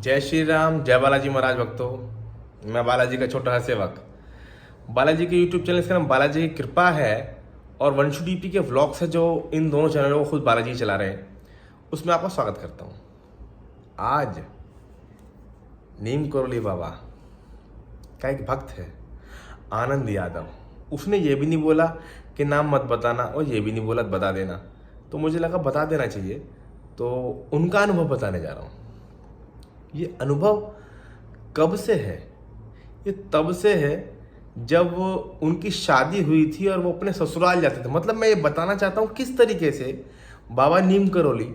जय श्री राम, जय बालाजी महाराज भक्तों। मैं बालाजी का छोटा सा सेवक। बालाजी के यूट्यूब चैनल का नाम बालाजी की कृपा है और वंशु डीपी के व्लॉग्स है जो इन दोनों चैनलों को खुद बालाजी चला रहे हैं, उसमें आपका स्वागत करता हूँ। आज नीम करोली बाबा का एक भक्त है आनंद यादव। उसने ये भी नहीं बोला कि नाम मत बताना और ये भी नहीं बोला बता देना, तो मुझे लगा बता देना चाहिए, तो उनका अनुभव बताने जा रहा हूँ। ये अनुभव कब से है? ये तब से है जब उनकी शादी हुई थी और वो अपने ससुराल जाते थे। मतलब मैं ये बताना चाहता हूँ किस तरीके से बाबा नीम करोली,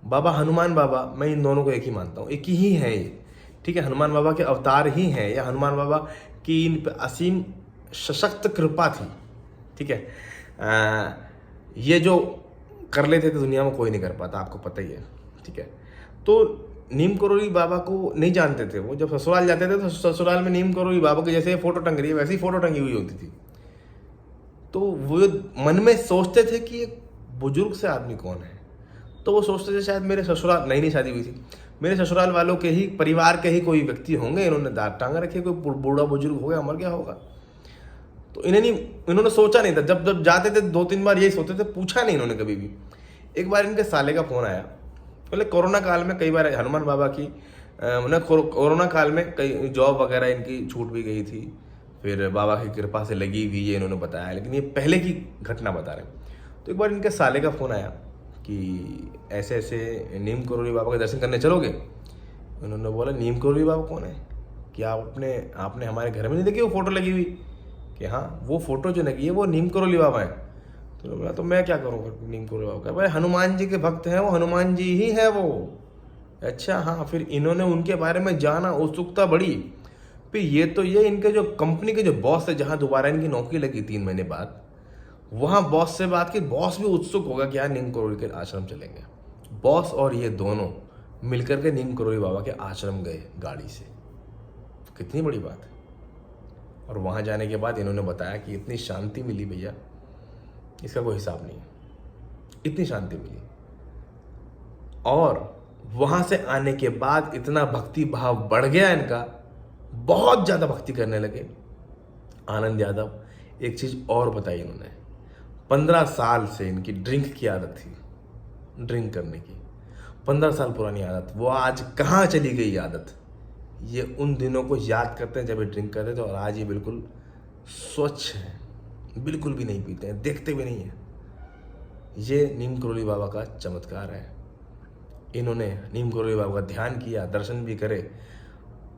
बाबा हनुमान बाबा, मैं इन दोनों को एक ही मानता हूँ, एक ही है ये, ठीक है। हनुमान बाबा के अवतार ही हैं, या हनुमान बाबा की इन पे असीम सशक्त कृपा थी, ठीक है। ये जो कर लेते थे दुनिया में कोई नहीं कर पाता, आपको पता ही है, ठीक है। तो नीम करोली बाबा को नहीं जानते थे वो। जब ससुराल जाते थे तो ससुराल में नीम करोली बाबा की जैसे फोटो टंग रही है वैसी फोटो टंगी हुई होती थी। तो वो मन में सोचते थे कि एक बुजुर्ग से आदमी कौन है। तो वो सोचते थे शायद मेरे ससुराल, नई नई शादी हुई थी, मेरे ससुराल वालों के ही परिवार के ही कोई व्यक्ति होंगे, इन्होंने दांत टांग रखे, कोई बूढ़ा बुजुर्ग हो गया, मर गया होगा। तो इन्होंने सोचा नहीं था। जब जब जाते थे 2-3 बार यही सोचते थे, पूछा नहीं इन्होंने कभी भी। एक बार इनके साले का फोन आया, बोले कोरोना काल में कई बार हनुमान बाबा की कोरोना काल में कई जॉब वगैरह इनकी छूट भी गई थी, फिर बाबा की कृपा से लगी भी, ये इन्होंने बताया, लेकिन ये पहले की घटना बता रहे हैं। तो एक बार इनके साले का फ़ोन आया कि ऐसे ऐसे नीम करोली बाबा के दर्शन करने चलोगे? उन्होंने बोला नीम करोली बाबा कौन है? कि आपने हमारे घर में नहीं देखी वो फ़ोटो लगी हुई? कि हाँ, वो फ़ोटो जो लगी है वो नीम करोली बाबा है। तो बोला तो मैं क्या करूँगा नीम करोली बाबा का? भाई हनुमान जी के भक्त हैं वो, हनुमान जी ही है वो। अच्छा हाँ, फिर इन्होंने उनके बारे में जाना, उत्सुकता बढ़ी। फिर ये इनके जो कंपनी के जो बॉस है, जहाँ दोबारा इनकी नौकरी लगी 3 महीने बाद, वहाँ बॉस से बात की। बॉस भी उत्सुक होगा कि यार नीम करोली के आश्रम चलेंगे। बॉस और ये दोनों मिलकर के नीम करोली बाबा के आश्रम गए गाड़ी से। कितनी बड़ी बात है। और वहाँ जाने के बाद इन्होंने बताया कि इतनी शांति मिली भैया, इसका कोई हिसाब नहीं है, इतनी शांति मिली। और वहाँ से आने के बाद इतना भक्ति भाव बढ़ गया इनका, बहुत ज़्यादा भक्ति करने लगे। आनंद यादव एक चीज़ और बताई इन्होंने, 15 साल से इनकी ड्रिंक की आदत थी, ड्रिंक करने की 15 साल पुरानी आदत। वो आज कहाँ चली गई आदत? ये उन दिनों को याद करते हैं जब ये ड्रिंक करते थे, और आज ये बिल्कुल स्वच्छ है, बिल्कुल भी नहीं पीते हैं, देखते भी नहीं है। ये नीम करोली बाबा का चमत्कार है। इन्होंने नीम करोली बाबा का ध्यान किया, दर्शन भी करे।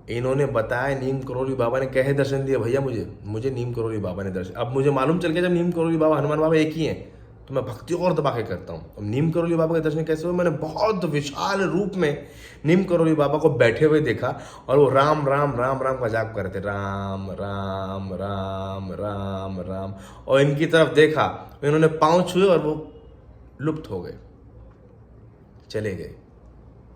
इन्होंने बताया नीम करोली बाबा ने कैसे दर्शन दिए भैया मुझे नीम करोली बाबा ने दर्शन। अब मुझे मालूम चल गया जब नीम करोली बाबा हनुमान बाबा एक ही हैं, तो मैं भक्ति और दबा के करता हूँ। अब नीम करोली बाबा के दर्शन कैसे हुए? मैंने बहुत विशाल रूप में नीम करोली बाबा को बैठे हुए देखा, और वो राम राम राम राम का जाप कर रहे थे, राम राम राम राम राम। और इनकी तरफ देखा, इन्होंने पाँव छुए और वो लुप्त हो गए, चले गए,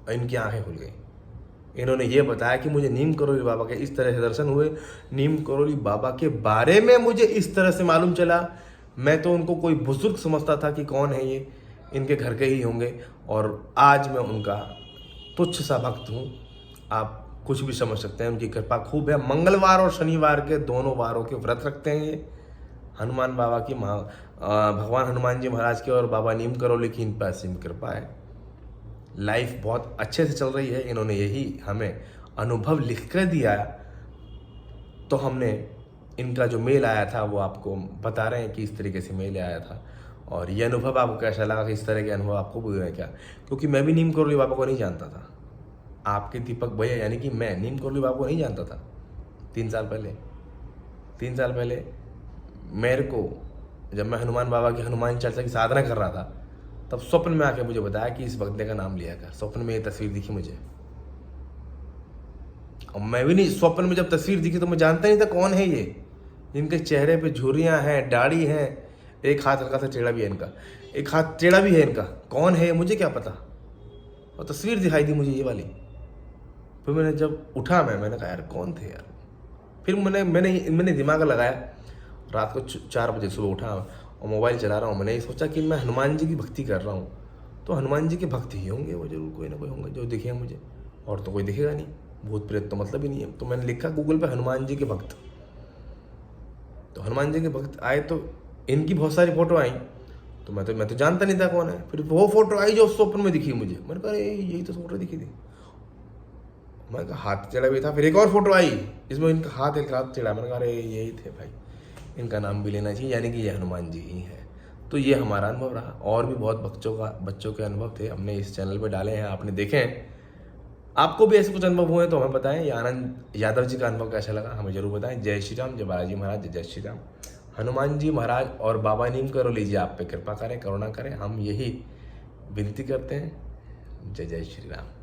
और इनकी आंखें खुल गई। इन्होंने ये बताया कि मुझे नीम करोली बाबा के इस तरह से दर्शन हुए, नीम करोली बाबा के बारे में मुझे इस तरह से मालूम चला। मैं तो उनको कोई बुजुर्ग समझता था कि कौन है ये, इनके घर के ही होंगे, और आज मैं उनका तुच्छ सा भक्त हूँ। आप कुछ भी समझ सकते हैं, उनकी कृपा खूब है। मंगलवार और शनिवार के दोनों वारों के व्रत रखते हैं ये। हनुमान बाबा की भगवान हनुमान जी महाराज की और बाबा नीम करोली की इन पर असीम कृपा है। लाइफ बहुत अच्छे से चल रही है। इन्होंने यही हमें अनुभव लिख कर दिया, तो हमने इनका जो मेल आया था वो आपको बता रहे हैं कि इस तरीके से मेल आया था। और ये अनुभव आपको कैसा लगा, कि इस तरह के अनुभव आपको भी हुए क्या? क्योंकि मैं भी नीम करोली बाबा को नहीं जानता था। आपके दीपक भैया यानी कि मैं नीम करोली बाबा को नहीं जानता था। 3 साल पहले मेरे को, जब मैं हनुमान बाबा की हनुमान चालीसा की साधना कर रहा था, तब स्वप्न में आके मुझे बताया कि इस बंदे का नाम लिया कर। स्वप्न में ये तस्वीर दिखी मुझे, और मैं भी नहीं, स्वप्न में जब तस्वीर दिखी तो मैं जानता नहीं था कौन है ये। इनके चेहरे पे झुर्रियाँ हैं, दाढ़ी है, एक हाथ हल्का सा टेढ़ा भी है इनका, एक हाथ टेढ़ा भी है इनका। कौन है मुझे क्या पता, और तस्वीर दिखाई दी मुझे ये वाली। फिर मैंने जब उठा, मैंने कहा यार कौन थे यार। फिर मैंने दिमाग लगाया, रात को 4 बजे सुबह उठा और मोबाइल चला रहा हूँ। मैंने ये सोचा कि मैं हनुमान जी की भक्ति कर रहा हूँ, तो हनुमान जी के भक्त ही होंगे वो, जरूर कोई ना कोई होंगे जो दिखे मुझे। और तो कोई दिखेगा नहीं, भूत प्रेत तो मतलब ही नहीं है। तो मैंने लिखा गूगल पे हनुमान जी के भक्त, तो हनुमान जी के भक्त आए, तो इनकी बहुत सारी फोटो आई, तो मैं तो जानता नहीं था कौन है। फिर वो फोटो आई जो स्वप्न में दिखी मुझे, मैंने कहा अरे यही तो फोटो दिखी थी। मैंने कहा हाथ चढ़ा भी था। फिर एक और फोटो आई जिसमें इनका हाथ एक हाथ चढ़ा, मैंने कहा अरे यही थे भाई, इनका नाम भी लेना चाहिए, यानी कि ये हनुमान जी ही है। तो ये हमारा अनुभव रहा। और भी बहुत बच्चों के अनुभव थे, हमने इस चैनल पे डाले हैं, आपने देखे हैं। आपको भी ऐसे कुछ अनुभव हुए तो हमें बताएं। या आनंद यादव जी का अनुभव कैसा लगा हमें जरूर बताएं। जय श्री राम, जय बालाजी महाराज, जय श्री राम। हनुमान जी महाराज और बाबा नीम करो लीजिए आप पे कृपा करें, करुणा करें, हम यही विनती करते हैं। जय जय श्री राम।